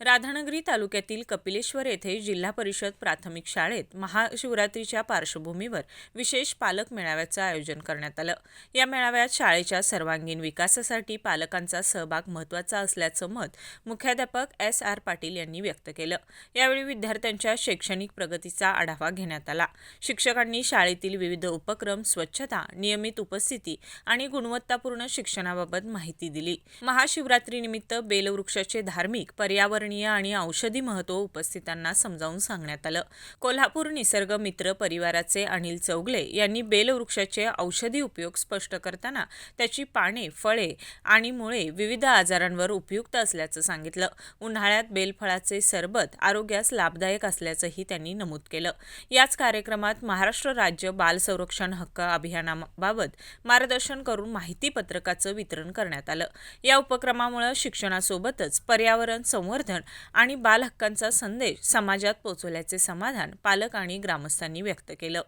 राधानगरी तालुक्यातील कपिलेश्वर येथे जिल्हा परिषद प्राथमिक शाळेत महाशिवरात्रीच्या पार्श्वभूमीवर विशेष पालक मेळाव्याचं आयोजन करण्यात आलं। या मेळाव्यात शाळेच्या सर्वांगीण विकासासाठी पालकांचा सहभाग महत्त्वाचा असल्याचं मत मुख्याध्यापक S.R. पाटील यांनी व्यक्त केलं। यावेळी विद्यार्थ्यांच्या शैक्षणिक प्रगतीचा आढावा घेण्यात आला। शिक्षकांनी शाळेतील विविध उपक्रम, स्वच्छता, नियमित उपस्थिती आणि गुणवत्तापूर्ण शिक्षणाबाबत माहिती दिली। महाशिवरात्रीनिमित्त बेलवृक्षाचे धार्मिक, पर्यावरणीय आणि औषधी महत्त्व उपस्थितांना समजावून सांगण्यात आलं। कोल्हापूर निसर्ग मित्र परिवाराचे अनिल चौगले यांनी बेलवृक्षाचे औषधी उपयोग स्पष्ट करताना त्याची पाने, फळे आणि मुळे विविध आजारांवर उपयुक्त असल्याचं सांगितलं। उन्हाळ्यात बेलफळाचे सरबत आरोग्यास लाभदायक असल्याचंही त्यांनी नमूद केलं। याच कार्यक्रमात महाराष्ट्र राज्य बाल संरक्षण हक्क अभियानाबाबत मार्गदर्शन करून माहिती पत्रकाचं वितरण करण्यात आलं। या उपक्रमामुळे शिक्षणासोबतच पर्यावरण संवर्धन आणि बाल हक्कांचा संदेश समाजात पोहोचवल्याचे समाधान पालक आणि ग्रामस्थांनी व्यक्त केलं।